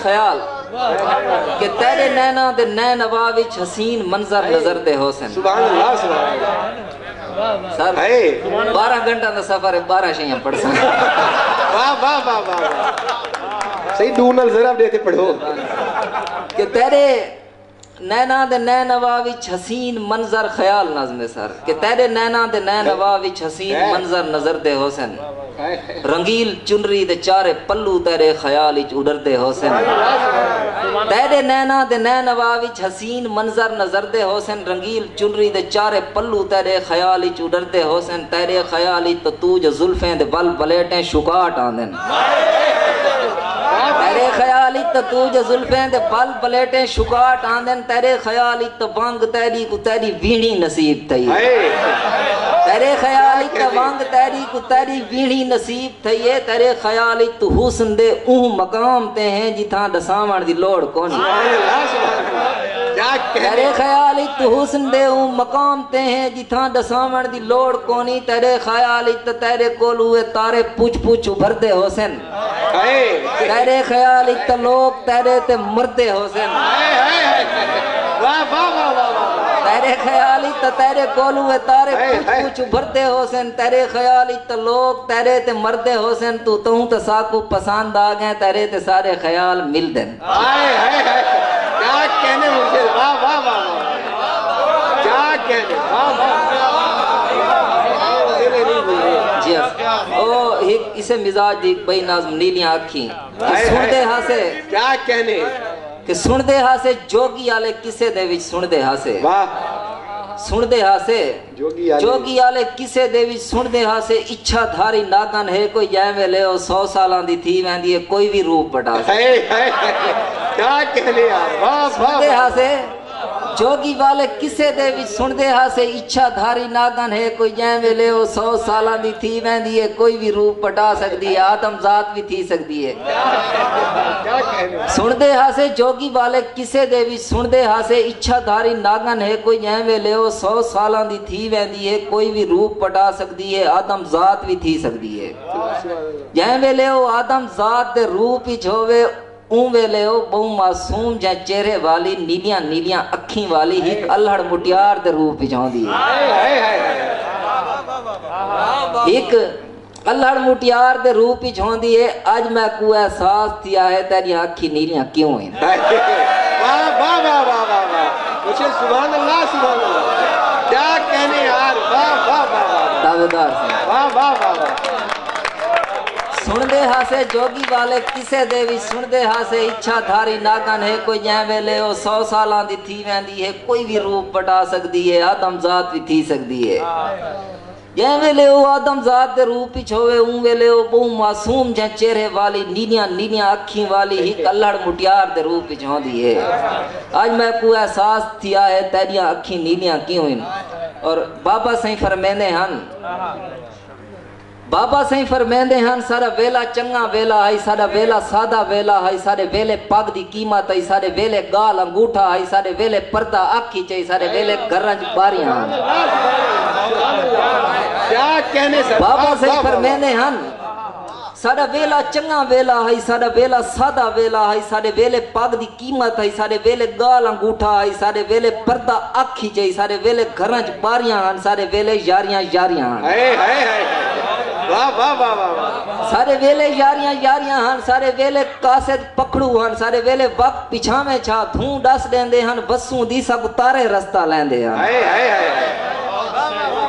خیال کہ تیرے نینا دے نین نوا وچ حسین منظر نظر دے حسن سبحان اللہ سبحان اللہ سر 12 گھنٹہ دا سفر ہے 12 شیاں پڑھ سکتے واہ واہ واہ واہ صحیح دور نال ذرا دیتے پڑھو کہ تیرے نینا دے نین نوا وچ حسین منظر خیال نظم سر کہ تیرے نینا دے نین نوا وچ حسین منظر نظر دے حسن رنگیل چنری دے چارے پلو تیرے خیال وچ اڈر دے حسن تیرے نینا دے نین نوا وچ حسین منظر نظر دے حسن رنگیل چنری دے چارے پلو تیرے خیال وچ اڈر دے حسن تیرے خیال وچ تو جو زلفیں دے بل بلیٹیں شکاٹ آندن تیرے خیال تو جو زلفیں دے بل بلیٹیں شکاٹ آندن تیرے خیال تو وانگ تیری کو تیری وینی نصیب تھی تیرے خیال تو وانگ تیری کو تیری وینی نصیب تھی تیرے خیال تو حسن دے اون مقام تے ہیں جتھاں دساون دی لوڑ کونی تیرے خیال تو حسن دے اون مقام تے ہیں جتھاں دساون دی لوڑ کونی تیرے خیال تو تیرے کول ہوئے تارے پوچھ پوچھ ابھر دے حسن تیرے خیال تو لوگ تیرے تے مردے حسن تیرے خیال تو تیرے کول ہوئے تارے پوچھ پوچھ ابھرتے حسن تیرے خیال تو لوگ تیرے تے مردے حسن تو ساکو پسند آ گئے تیرے تے سارے خیال مل دیں کیا کہنے مجھے واہ واہ واہ کیا کہنے جی اسے مزاج دی بئی نظم نیلیاں آکھیں سن دے ہاں سے کیا کہنے کہ سن دے ہاں سے جوگی آلے کسے دے وچ سن دے ہاں سے سن دے ہاں سے جوگی آلے کسے دے وچ سن دے ہاں سے اچھا دھاری ناگن ہے کوئی جائیں میں لے 100 سالان دی تھی ویندی ہے کوئی بھی روپ بٹا سے کیا کہنے یار واہ سن دے ہاں سے جوگی والے کسے دے وچ سن دے ہاں سے اچھا دھاری ناگن ہے کوئی جائیں میں لے 100 سالان دی تھی ویندی ہے کوئی بھی روپ بٹا سکتی ہے آدم ذات بھی تھی سکتی ہے سن دے ہاں سے جوگی والے کسے دے وچ سن دے ہاں سے اچھا دھاری ناگن ہے کوئی جائیں میں لے 100 سالان دی تھی ویندی ہے کوئی بھی روپ بٹا سکتی ہے آدم ذات بھی تھی سکتی ہے جائیں میں لے آدم ذات دے روپ ہی ہوئے اون ویلے او بہو معصوم جائیں چہرے والی نیلیاں نیلیاں اکھیں والی ایک اللہڑ مٹیار دے روپ ہی جاؤں ایک اللہڑ مٹیار دے روپ ہی جاؤں دیئے آج میں کو احساس تھیا ہے تیری آنکھی نیلیاں کیوں ہیں واہ واہ واہ واہ واہ مجھے سبحان اللہ کیا کہنے یار واہ واہ واہ دعویدار سے واہ واہ واہ سن دے ہاں سے جوگی والے کسے دے وی سن دے ہاں سے اچھا دھاری ناگن ہے کوئی جائیں ویلے 100 سالان دی تھی ویندی ہے کوئی بھی روپ بٹا سکتی ہے آدم ذات بھی تھی سکتی ہے جائیں ویلے آدم ذات دے روپ ہی چھوئے اون ویلے بہو معصوم جائیں چہرے والی نیلیاں نیلیاں اکھیں والی ایک اللہڑ مٹیار دے روپ ہی چھوڑ دی ہے آج میں کو احساس تھیا ہے تیریاں اکھیں نیلیاں کیوں ہیں اور بابا سہیں فرمیندے ہن بابا سہیں فرمیندے ہن سارا ویلا چنگا ویلا ہے سارا ویلا سادہ ویلا ہے سارے ویلے پاگ دی قیمت ہے سارے ویلے گال انگوٹھا ہے سارے ویلے پردہ آکھی چاہیے سارے ویلے گرنج باریاں ہن کیا کہنے سے بابا سہیں فرمیندے ہن سارا ویلا چنگا ویلا ہے سارا ویلا سادہ ویلا ہے سارے ویلے پاگ دی قیمت ہے سارے ویلے گال انگوٹھا ہے سارے ویلے پردہ آکھی چاہیے سارے ویلے گرنج باریاں ہن سارے ویلے یاریاں یاریاں ہن واہ واہ واہ واہ سارے ویلے یاریاں یاریاں ہن سارے ویلے قاصد پکڑو ہن سارے ویلے وقت پیچھا میں چھا دھوں ڈس لیندے ہن بسوں دی سب تارے رستہ لیندے ہن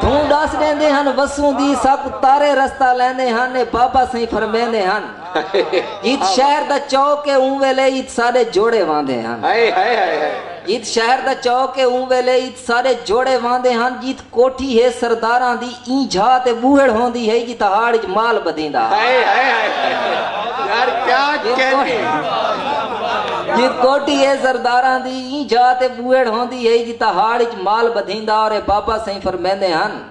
دھوں ڈس لیندے ہن بسوں دی سب تارے رستہ لیندے ہن بابا سہیں فرمیندے ہن جیت شہر دا چوک اون ویلے ایت سارے جوڑے واندے ہن جیت شہر دا چوک اون ویلے ایت سارے جوڑے واندے ہن جیت کوٹھی ہے سرداراں دی این جھا تے بوہڑ ہوندی ہے جیت ہاڑ وچ مال بدیندا یار کیا کہنے جیت کوٹھی ہے سرداراں دی این جھا تے بوہڑ ہوندی ہے جیت ہاڑ وچ مال بدیندا اور بابا سہیں فرمیندے ہن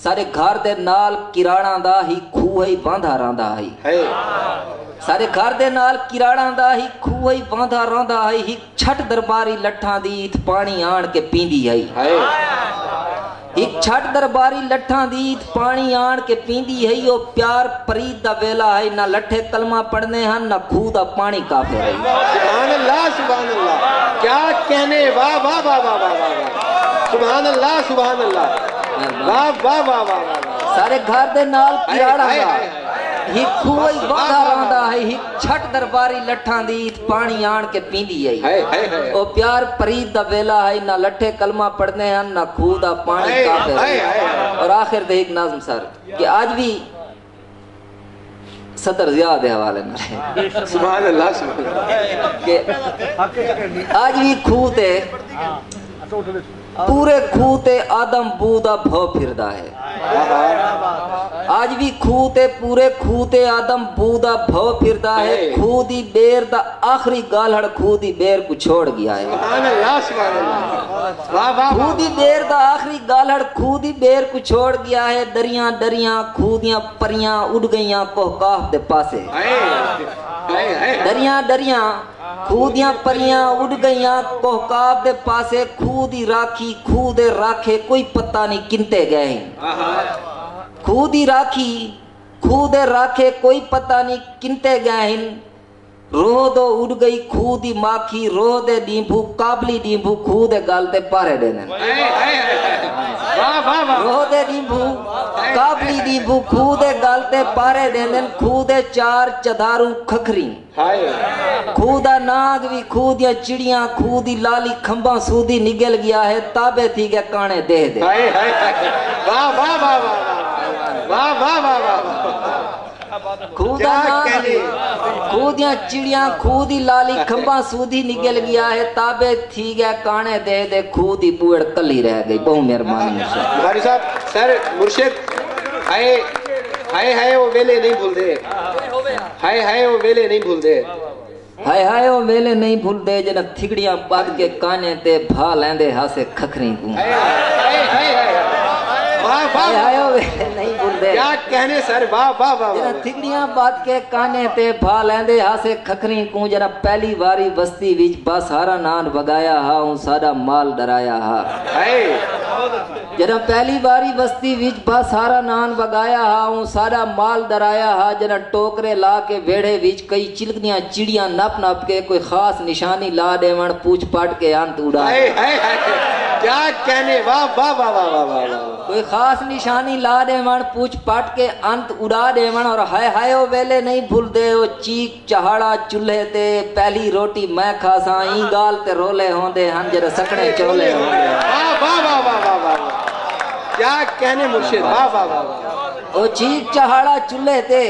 سارے گھر دے نال کراڑاں دا ہی کھوہ ہی باندھا رہندا ہے سارے گھر دے نال کراڑاں دا ہی کھوہ ہی باندھا رہندا ہے چھٹ درباری لٹھاں دی ایت پانی آن کے پیندی ہے ایک چھٹ درباری لٹھاں دی پانی آن کے پیندی ہے او پیار پرید دا ویلا ہے نہ لٹھے کلمہ پڑھنے ہیں نہ خود دا پانی کافر ہے سبحان اللہ کیا کہنے واہ واہ واہ واہ واہ سبحان اللہ واہ واہ واہ واہ سارے گھر دے نال پیاڑا گا ہی کھوئی وادہ رہندا ہے ہی چھٹ درباری لٹھاں دی پانی آن کے پیندی ہے او پیار پرید دا ویلا ہے نہ لٹھے کلمہ پڑھنے ہیں نہ خود دا پانی کافر ہے اور آخر دے ایک ناظم سر کہ آج بھی صدر زیاد ہے حوالے میں سبحان اللہ کہ آج بھی کھوتے پورے کھوتے آدم بودا بھو پھردا ہے آج بھی کھوتے پورے کھوتے آدم بودا بھو پھردا ہے کھودی بیر دا آخری گالہڑ کھودی بیر کو چھوڑ گیا ہے کھودی بیر دا آخری گالہڑ کھودی بیر کو چھوڑ گیا ہے دریاں دریاں کھودیاں پریاں اڑ گئیاں کوہکاف دے پاسے دریاں دریاں کھودیاں پریاں اڑ گئیاں کوہکاف دے پاسے کھودی راکھی کھودے راکھے کوئی پتہ نہیں کنتے گئے ہیں کھودی راکھی کھودے راکھے کوئی پتہ نہیں کنتے گئے ہیں روح دو اڑ گئی کھودی ماکھی روح دے ڈیمبو کابلی ڈیمبو کھودے گالتے پارے دینے روح دے ڈیمبو کابلی ڈیمبو کھودے گالتے پارے دینے کھودے چار چدارو کھکھری کھودا ناگ بھی کھودیاں چڑیاں کھودی لالی کھمباں سودی نگل گیا ہے تابے تھی گیا کانے دے دے واہ واہ واہ واہ واہ واہ واہ کھودا ناگ کھودیاں چڑیاں کھودی لالی کھمباں سودی نگل گیا ہے تابے تھی گیا کانے دے دے کھودی بوڑ کلی رہ گئی بہت مہربانی بخاری صاحب سر مرشد ہائے وہ ویلے نہیں بھول دے ہائے وہ ویلے نہیں بھول دے ہائے وہ ویلے نہیں بھول دے جنہ تھگڑیاں پاد کے کانے تے بھا لیندے ہاسے کھکھری کو ہائے وہ ویلے نہیں بھول دے کیا کہنے سر واہ واہ واہ جنہ تھگڑیاں پاد کے کانے تے بھا لیندے ہاسے کھکھری کو جنہ پہلی واری بستی وچ با سارا نان وگایا ہا ہوں سارا مال ڈرایا ہا جنہ پہلی باری بستی وچ با سارا نان وگایا ہا ہوں سارا مال ڈرایا ہا جنہ ٹوکرے لا کے ویڑے وچ کئی چلکدیاں چڑیاں نپ نپ کے کوئی خاص نشانی لا دیون پوچھ پاٹ کے انت اڑا کیا کہنے واہ واہ واہ واہ واہ کوئی خاص نشانی لا دیون پوچھ پاٹ کے انت اڑا دیون اور ہائے وہ ویلے نہیں بھول دے وہ چیک چہاڑا چولہے تے پہلی روٹی میں کھاساں ای گال تے رولے ہوندے ہن جڑے سکڑے چولے ہوندے واہ واہ واہ واہ واہ کیا کہنے مرشد واہ واہ واہ وہ چیک چہاڑا چولہے تے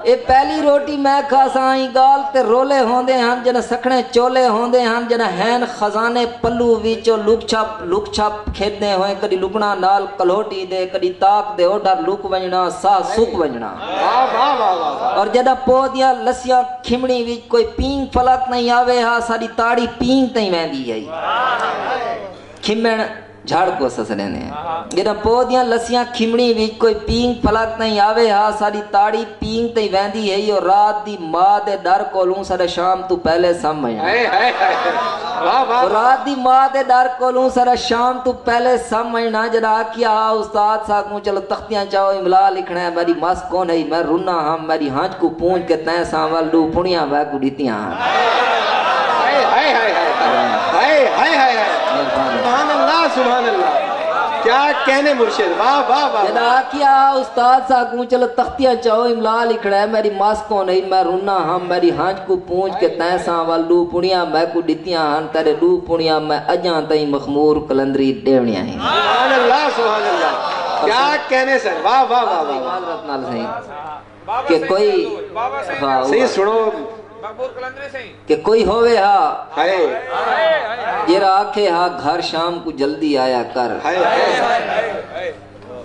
اے پہلی روٹی میں کھاساں ای گال تے رولے ہوندے ہن جن سکھنے چولے ہوندے ہن جن ہین خزانے پلو وچوں لک چھپ کھیدنے ہوئے کدی لکنا نال کلوٹی دے کدی تاک دے اوڈر لک ونجنا سا سک ونجنا اور جدہ پودیاں لسیاں کھمڑی وچ کوئی پینگ فلک نہیں آوے ہا ساری تاڑی پینگ تیں ویندی ہے کھمڑ جھاڑ کو سسنے نے جدہ پودیاں لسیاں کھمڑی وچ کوئی پینگ فلک نہیں آوے ہا ساری تاڑی پینگ تیں ویندی ہے اور رات دی ماں دے ڈر کولوں سارے شام تو پہلے سمجھنا رات دی ماں دے ڈر کولوں سارے شام تو پہلے سمجھنا جدہ کیا استاد ساکوں چلو تختیاں چاہو املا لکھنا ہے میری ماس کون ہے میں رونا ہم میری ہانچ کو پونچ کے تین سامل لو پھنیاں بے کو دیتیاں سبحان اللہ سبحان اللہ کیا کہنے مرشد واہ واہ واہ جدا کیا استاد ساکوں چلو تختیاں چاہو املا لکھنا ہے میری ماس کو نہیں میں رونا ہم میری ہانچ کو پونچ کے تین سامل لو پھنیاں بے کو دیتیاں ہن تیرے لو پھنیاں میں اجاں تئیں مخمور کلندری ڈیونیاں ہیں سبحان اللہ کیا کہنے سر واہ واہ واہ معذرت نال صحیح کہ کوئی صحیح سنو کہ کوئی ہوئے ہا جیرا آکھے ہا گھر شام کو جلدی آیا کر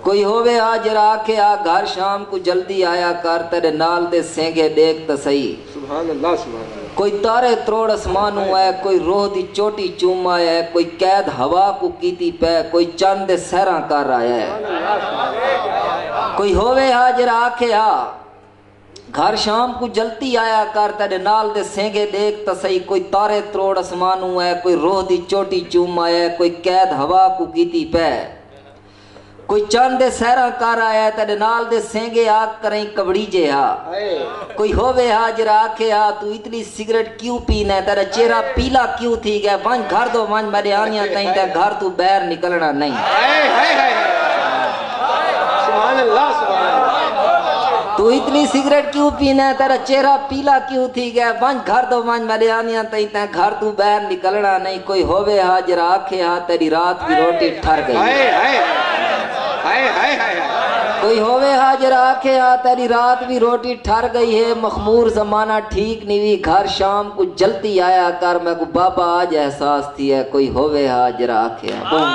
کوئی ہوئے ہا جیرا آکھے ہا گھر شام کو جلدی آیا کر تیرے نال دے سینگے دیکھ تا صحیح سبحان اللہ کوئی تارے تروڑ اسمانوں ہے کوئی روح دی چوٹی چوما ہے کوئی قید ہوا کو کیتی پہ کوئی چند دے سہراں کر رہا ہے کوئی ہوئے ہا جیرا آکھے ہا گھر شام کو جلتی آیا کر تیرے نال دے سینگے دیکھ تا صحیح کوئی تارے تروڑ اسمانوں ہے کوئی روح دی چوٹی چوما ہے کوئی قید ہوا کو کیتی پہ کوئی چند دے سہرا کر آیا تیرے نال دے سینگے آگ کریں کبڑی جے ہا کوئی ہووے ہا جرا آکھے ہا تو اتنی سگریٹ کیوں پینا ہے تیرا چہرہ پیلا کیوں تھی گیا ونج گھر دو ونج میرے آنیاں تائیں تے گھر تو بیر نکلنا نہیں سبحان اللہ سبحان اللہ تو اتنی سگریٹ کیوں پینا ہے تیرا چہرہ پیلا کیوں تھی گیا ونج گھر دو ونج میرے آنیاں تائیں تے گھر تو بیر نکلنا نہیں کوئی ہووے ہا جرا آکھے ہا تیری رات کی روٹی ٹھر گئی کوئی ہووے حاضر آکھے ہا تیری رات بھی روٹی ٹھر گئی ہے مخمور زمانہ ٹھیک نہیں ہوئی گھر شام کو جلدی آیا کر میں کو بابا آج احساس تھی ہے کوئی ہووے حاضر آکھے ہا